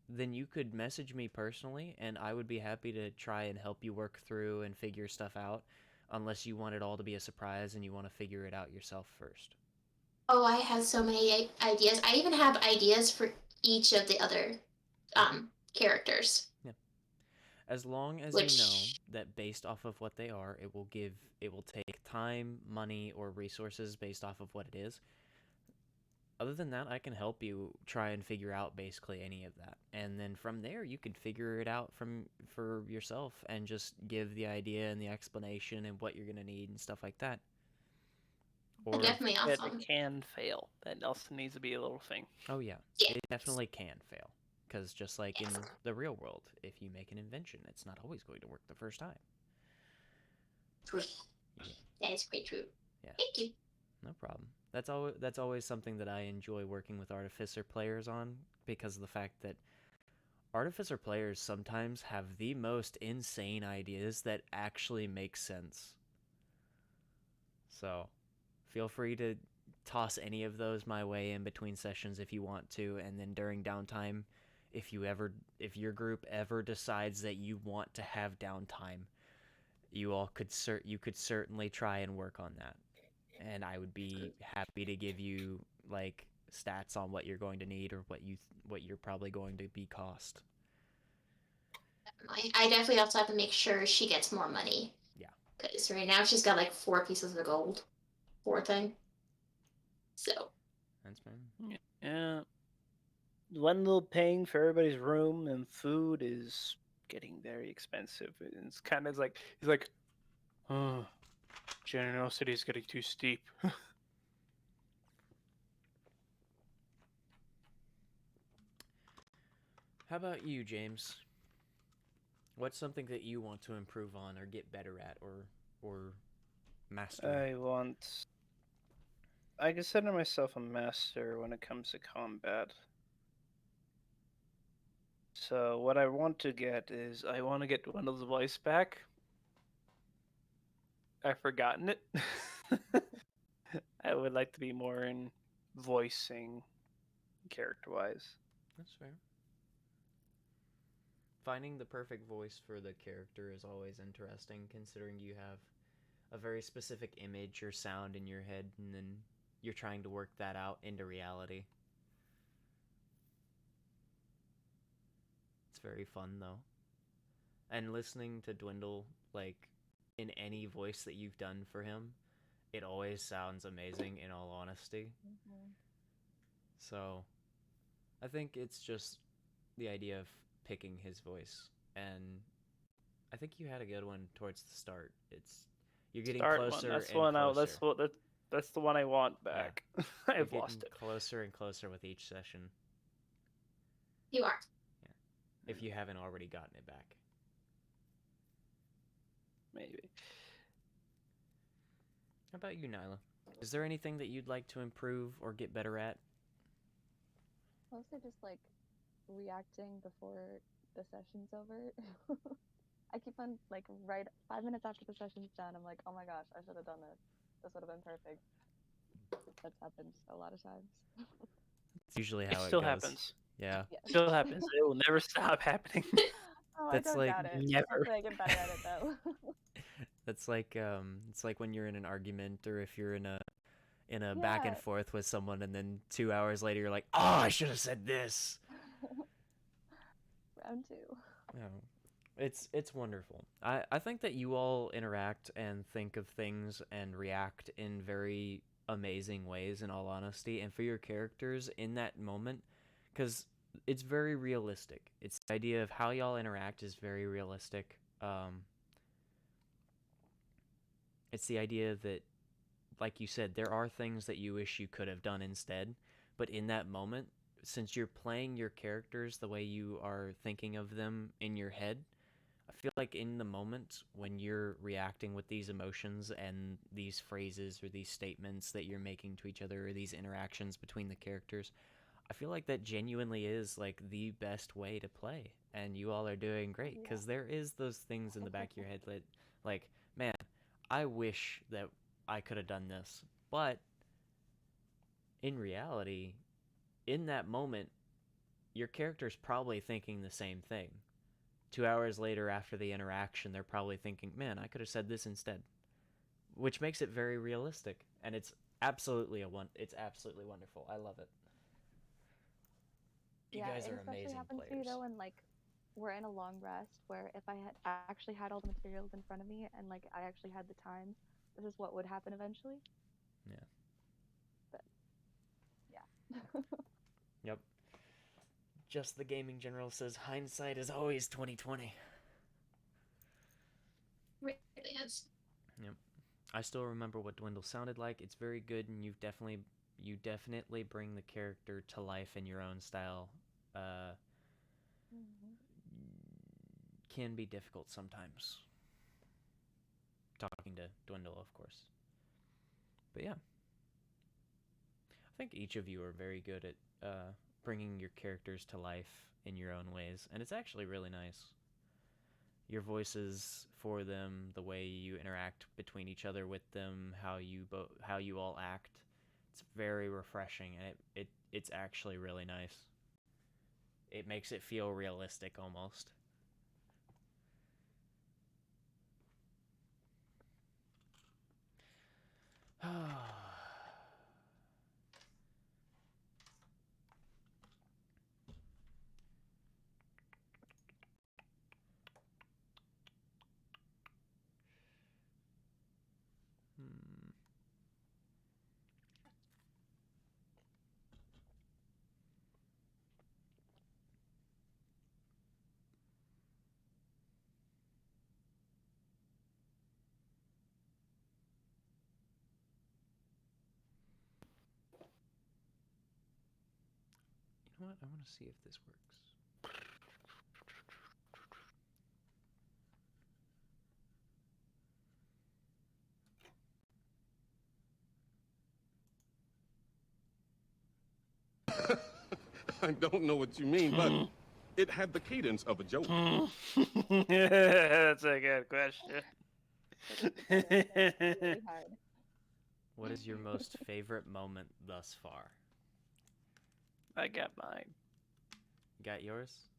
[SPEAKER 1] then you could message me personally, and I would be happy to try and help you work through and figure stuff out, unless you want it all to be a surprise and you want to figure it out yourself first.
[SPEAKER 2] Oh, I have so many ideas. I even have ideas for each of the other characters.
[SPEAKER 1] Yeah. As long as
[SPEAKER 2] Which...
[SPEAKER 1] you know that based off of what they are, it will take time, money, or resources based off of what it is. Other than that, I can help you try and figure out basically any of that. And then from there, you can figure it out for yourself and just give the idea and the explanation and what you're going to need and stuff like that. Or
[SPEAKER 2] definitely awesome.
[SPEAKER 4] It can fail. That also needs to be a little thing.
[SPEAKER 1] Oh, yeah.
[SPEAKER 2] Yes.
[SPEAKER 1] It definitely can fail. Because just like in the real world, if you make an invention, it's not always going to work the first time.
[SPEAKER 2] True.
[SPEAKER 1] Yeah.
[SPEAKER 2] That is quite true.
[SPEAKER 1] Yeah.
[SPEAKER 2] Thank you.
[SPEAKER 1] No problem. That's always something that I enjoy working with Artificer players on, because of the fact that Artificer players sometimes have the most insane ideas that actually make sense. So, feel free to toss any of those my way in between sessions if you want to, and then during downtime, if your group ever decides that you want to have downtime, you could certainly try and work on that. And I would be happy to give you like stats on what you're going to need or what you're probably going to be cost.
[SPEAKER 2] I definitely also have to make sure she gets more money.
[SPEAKER 1] Yeah.
[SPEAKER 2] Because right now she's got like 4 pieces of gold. 4 thing. So.
[SPEAKER 1] That's fine.
[SPEAKER 4] Yeah. Wendell paying for everybody's room and food is getting very expensive. And it's kind of like, he's like, oh, generosity is getting too steep.
[SPEAKER 1] How about you, James? What's something that you want to improve on or get better at or master?
[SPEAKER 4] I consider myself a master when it comes to combat. So what I want to get is I want to get Wendell's voice back. I've forgotten it. I would like to be more in voicing character-wise.
[SPEAKER 1] That's fair. Finding the perfect voice for the character is always interesting, considering you have a very specific image or sound in your head, and then you're trying to work that out into reality. It's very fun, though. And listening to Dwindle, like, in any voice that you've done for him, it always sounds amazing, in all honesty.
[SPEAKER 3] Mm-hmm.
[SPEAKER 1] So, I think it's just the idea of picking his voice, and I think you had a good one towards the start. You're getting closer
[SPEAKER 4] That's
[SPEAKER 1] and
[SPEAKER 4] one
[SPEAKER 1] closer.
[SPEAKER 4] that's the one I want back.
[SPEAKER 1] You're
[SPEAKER 4] I've
[SPEAKER 1] getting
[SPEAKER 4] lost it.
[SPEAKER 1] closer and closer with each session,
[SPEAKER 2] You are.
[SPEAKER 1] if you haven't already gotten it back.
[SPEAKER 4] Maybe.
[SPEAKER 1] How about you, Nyla? Is there anything that you'd like to improve or get better at?
[SPEAKER 3] Mostly just like reacting before the session's over. I keep on like right 5 minutes after the session's done, I'm like, oh my gosh, I should have done this. This would have been perfect. That's happened a lot of times.
[SPEAKER 1] It's usually
[SPEAKER 4] It
[SPEAKER 1] how it
[SPEAKER 4] still
[SPEAKER 1] goes.
[SPEAKER 4] happens.
[SPEAKER 1] Yeah.
[SPEAKER 3] Yeah.
[SPEAKER 4] It still happens. It will never stop happening.
[SPEAKER 3] Oh,
[SPEAKER 1] That's
[SPEAKER 3] I don't
[SPEAKER 1] like
[SPEAKER 3] doubt it.
[SPEAKER 4] never.
[SPEAKER 3] Hopefully I get better at it though.
[SPEAKER 1] That's like it's like when you're in an argument or if you're in a back and
[SPEAKER 3] Yeah.
[SPEAKER 1] forth with someone and then 2 hours later you're like, "Oh, I should have said this."
[SPEAKER 3] Round 2.
[SPEAKER 1] Oh, it's wonderful. I think that you all interact and think of things and react in very amazing ways, in all honesty, and for your characters in that moment, because it's very realistic. It's the idea of how y'all interact is very realistic. It's the idea that, like you said, there are things that you wish you could have done instead, but in that moment, since you're playing your characters the way you are thinking of them in your head, I feel like in the moment when you're reacting with these emotions and these phrases or these statements that you're making to each other or these interactions between the characters, I feel like that genuinely is like the best way to play, and you all are doing great because there is those things in the back of your head that, like, man, I wish that I could have done this, but in reality, in that moment, your character's probably thinking the same thing. 2 hours later after the interaction, they're probably thinking, man, I could have said this instead, which makes it very realistic, and it's absolutely wonderful. I love it. You
[SPEAKER 3] Yeah,
[SPEAKER 1] guys
[SPEAKER 3] it
[SPEAKER 1] are
[SPEAKER 3] especially
[SPEAKER 1] amazing
[SPEAKER 3] happens to me
[SPEAKER 1] players.
[SPEAKER 3] though when like we're in a long rest where if I had actually had all the materials in front of me and like I actually had the time, this is what would happen eventually.
[SPEAKER 1] Yeah.
[SPEAKER 3] But yeah.
[SPEAKER 1] Yep. Just the Gaming General says hindsight is always 2020.
[SPEAKER 2] Really is.
[SPEAKER 1] Yep. I still remember what Dwindle sounded like. It's very good, and you definitely bring the character to life in your own style. Can be difficult sometimes. Talking to Dwindle, of course. But yeah. I think each of you are very good at bringing your characters to life in your own ways, and it's actually really nice. Your voices for them, the way you interact between each other with them, how you all act. It's very refreshing, and it's actually really nice. It makes it feel realistic almost. You know what? I want to see if this works.
[SPEAKER 5] I don't know what you mean, but it had the cadence of a joke.
[SPEAKER 4] That's a good question.
[SPEAKER 3] Really hard.
[SPEAKER 1] What is your most favorite moment thus far?
[SPEAKER 4] I got mine.
[SPEAKER 1] Got yours?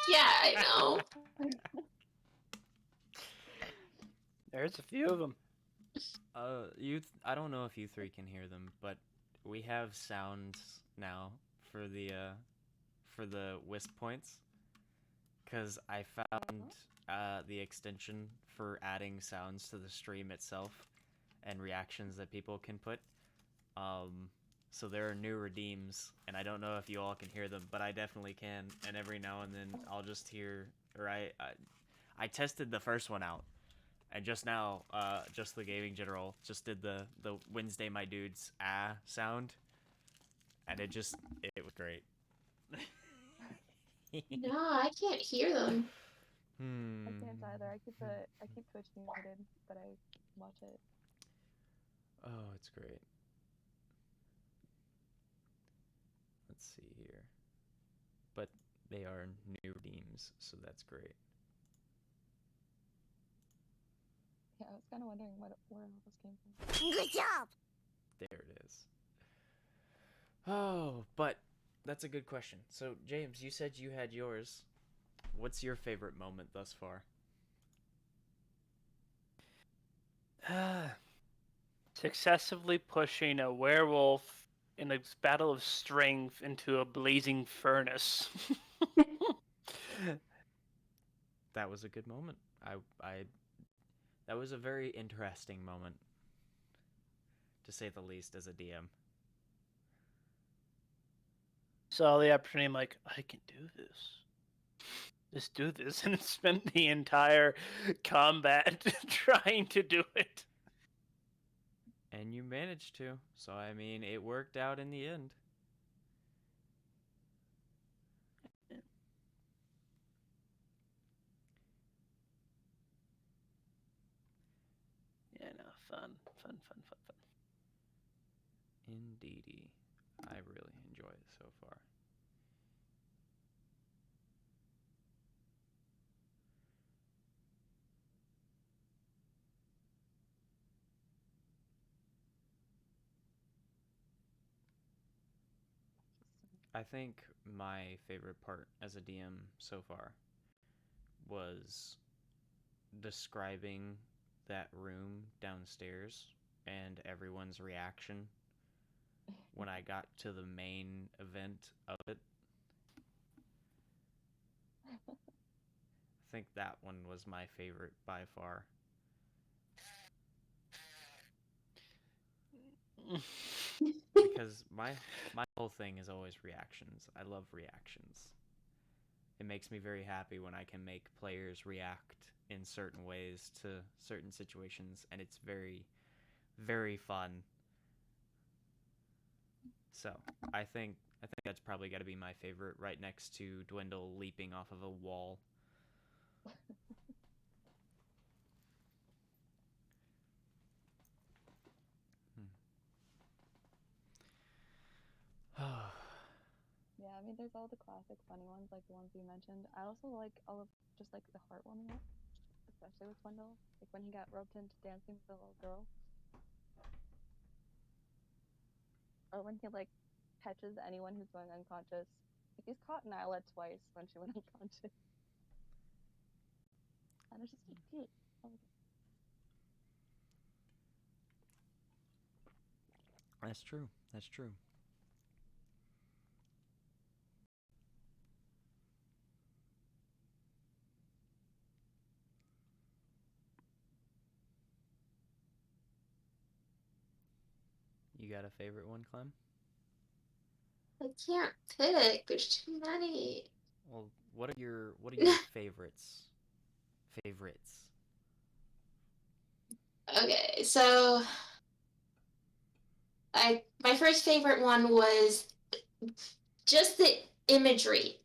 [SPEAKER 2] Yeah, I know.
[SPEAKER 4] There's a few of them.
[SPEAKER 1] I don't know if you three can hear them, but we have sounds now for the wisp points, because I found the extension for adding sounds to the stream itself and reactions that people can put. So there are new redeems, and I don't know if you all can hear them, but I definitely can. And every now and then I'll just hear, or I tested the first one out. And just now, just the gaming general just did the Wednesday my dudes sound, and it was great.
[SPEAKER 2] No, I can't hear them.
[SPEAKER 3] I can't either. I keep Twitch muted, but I watch it.
[SPEAKER 1] Oh, it's great. Let's see here. But they are new redeems, so that's great.
[SPEAKER 3] Yeah, I was kind of wondering where all this came from.
[SPEAKER 6] Good job!
[SPEAKER 1] There it is. Oh, but that's a good question. So, James, you said you had yours. What's your favorite moment thus far?
[SPEAKER 4] Successively pushing a werewolf in a battle of strength into a blazing furnace.
[SPEAKER 1] That was a good moment. That was a very interesting moment, to say the least, as a DM.
[SPEAKER 4] Saw the opportunity, I'm like, I can do this. Just do this, and spent the entire combat trying to do it.
[SPEAKER 1] And you managed to, so I mean, it worked out in the end.
[SPEAKER 4] Yeah, no, fun.
[SPEAKER 1] Indeedy. I really enjoy it so far. I think my favorite part as a DM so far was describing that room downstairs and everyone's reaction when I got to the main event of it. I think that one was my favorite by far. Because my whole thing is always reactions. I love reactions. It makes me very happy when I can make players react in certain ways to certain situations, and it's very, very fun. So I think that's probably got to be my favorite, right next to Dwindle leaping off of a wall.
[SPEAKER 3] Yeah, I mean, there's all the classic funny ones, like the ones you mentioned. I also like all of just like the heartwarming ones, especially with Wendell, like when he got roped into dancing with the little girl, or when he like catches anyone who's going unconscious. Like he's caught Nyla twice when she went unconscious, and it's just so cute. I like it.
[SPEAKER 1] That's true. That's true. You got a favorite one, Clem?
[SPEAKER 2] I can't pick. There's too many.
[SPEAKER 1] Well, what are your favorites? Favorites.
[SPEAKER 2] Okay, so my first favorite one was just the imagery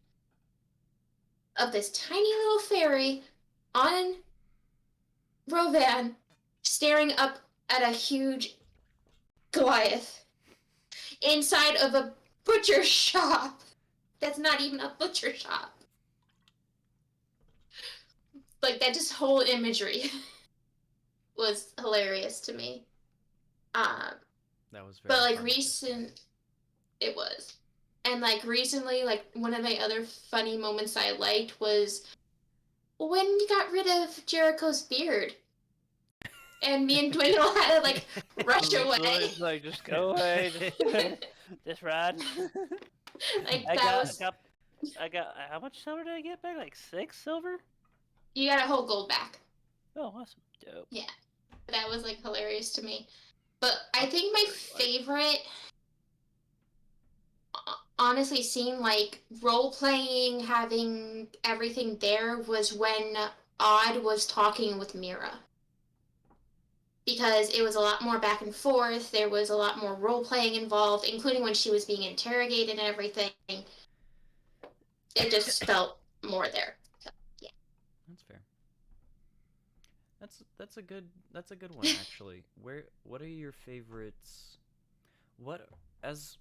[SPEAKER 2] of this tiny little fairy on Rovan staring up at a huge Goliath inside of a butcher shop. That's not even a butcher shop. Like that just whole imagery was hilarious to me.
[SPEAKER 1] That was very
[SPEAKER 2] But like
[SPEAKER 1] funny to see.
[SPEAKER 2] it was. And like recently, like one of my other funny moments I liked was when you got rid of Jericho's beard. And me and Dwindle had to like rush away.
[SPEAKER 4] It's like, just go away. Just run.
[SPEAKER 2] Like
[SPEAKER 4] I
[SPEAKER 2] that
[SPEAKER 4] got. How much silver did I get back? Like 6 silver?
[SPEAKER 2] you got a whole gold back.
[SPEAKER 4] Oh, awesome. Dope.
[SPEAKER 2] Yeah. That was like hilarious to me. But I think my favorite honestly seemed like role playing, having everything there was when Odd was talking with Mira. Because it was a lot more back and forth, there was a lot more role playing involved, including when she was being interrogated and everything. It just felt more there. So, yeah.
[SPEAKER 1] That's fair. That's a good one actually. What are your favorites? What as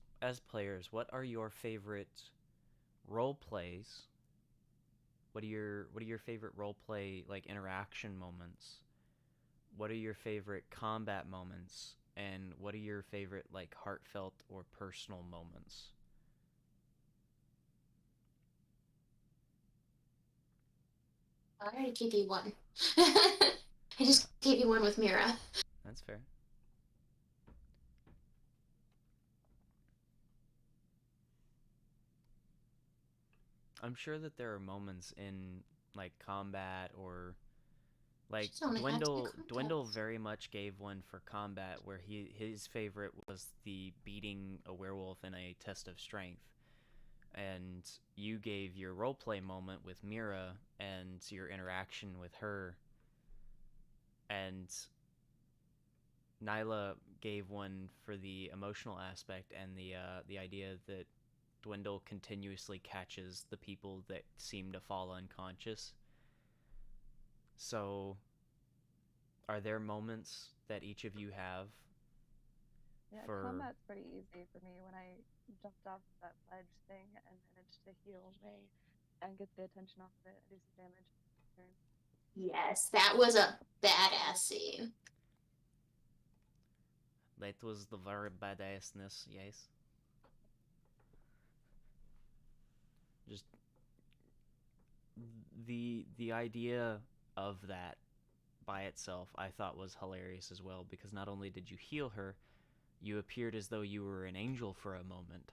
[SPEAKER 1] players, what are your favorite role plays? What are your favorite role play like interaction moments? What are your favorite combat moments? And what are your favorite like heartfelt or personal moments?
[SPEAKER 2] I already gave you one. I just gave you one with Mira.
[SPEAKER 1] That's fair. I'm sure that there are moments in like combat or like
[SPEAKER 2] She's only had 2
[SPEAKER 1] Dwindle
[SPEAKER 2] contacts.
[SPEAKER 1] very much gave one for combat where his favorite was the beating a werewolf in a test of strength. And you gave your roleplay moment with Mira and your interaction with her. And Nyla gave one for the emotional aspect and the idea that Dwindle continuously catches the people that seem to fall unconscious. So, are there moments that each of you have?
[SPEAKER 3] Yeah,
[SPEAKER 1] For
[SPEAKER 3] combat's pretty easy for me when I jumped off that ledge thing and managed to heal May and get the attention off of it and do some damage.
[SPEAKER 2] Yes, that was a badass scene.
[SPEAKER 1] that was the very badassness, yes. Just the idea of that by itself I thought was hilarious as well, because not only did you heal her, you appeared as though you were an angel for a moment.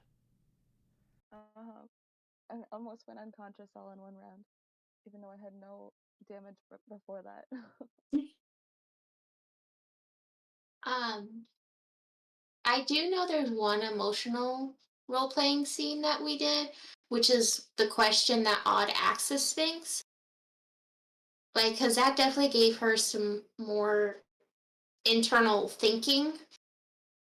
[SPEAKER 3] I almost went unconscious all in one round, even though I had no damage before that.
[SPEAKER 2] I do know there's one emotional role playing scene that we did, which is the question that Odd asks the Sphinx. Like, because that definitely gave her some more internal thinking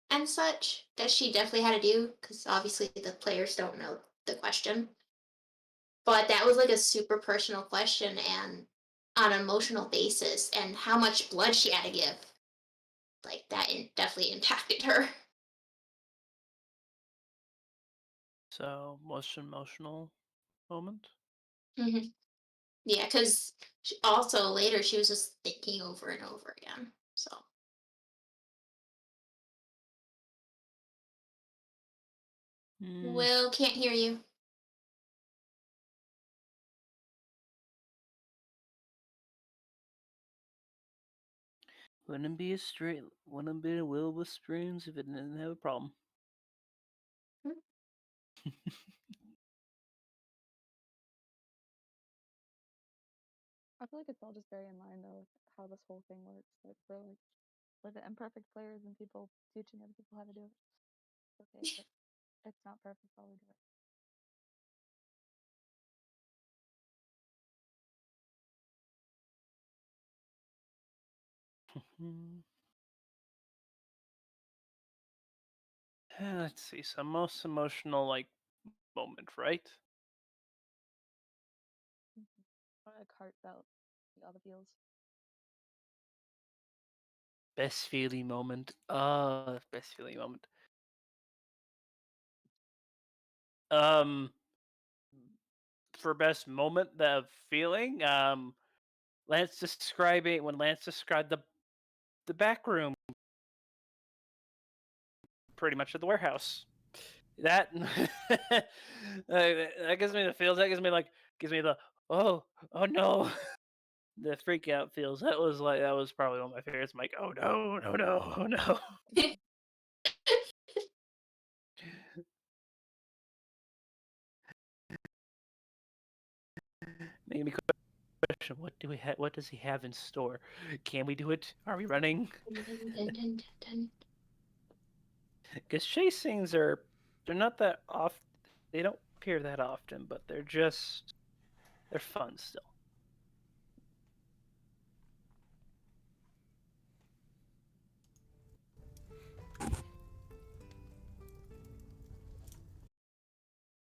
[SPEAKER 2] and such that she definitely had to do, because obviously the players don't know the question. But that was like a super personal question and on an emotional basis, and how much blood she had to give. Like, that definitely impacted her.
[SPEAKER 4] So, most emotional moment?
[SPEAKER 2] Hmm. Yeah, because also later she was just thinking over and over again. So
[SPEAKER 4] Hmm.
[SPEAKER 2] Will can't hear you.
[SPEAKER 4] Wouldn't be a Will-O-Wisp dreams if it didn't have a problem.
[SPEAKER 2] Hmm.
[SPEAKER 3] I feel like it's all just very in line though with how this whole thing works. Like we're the imperfect players and people teaching other people how to do it. It's okay, but it's not perfect while we do it.
[SPEAKER 4] Let's see. So most emotional moment, right?
[SPEAKER 3] Or like heartfelt, like all the feels.
[SPEAKER 4] Best feeling moment. Best feeling moment. Um, for best moment of feeling, Lance describing when Lance described the back room, pretty much at the warehouse. That that gives me the feels. That gives me the oh no, the freak out feels. That was probably one of my favorites. I'm like, oh no, no, no, oh no. Making me question, what do we have? What does he have in store? Can we do it? Are we running?
[SPEAKER 2] Dun, dun, dun, dun.
[SPEAKER 4] Because chase scenes they're not that off. They don't appear that often, but they're fun still.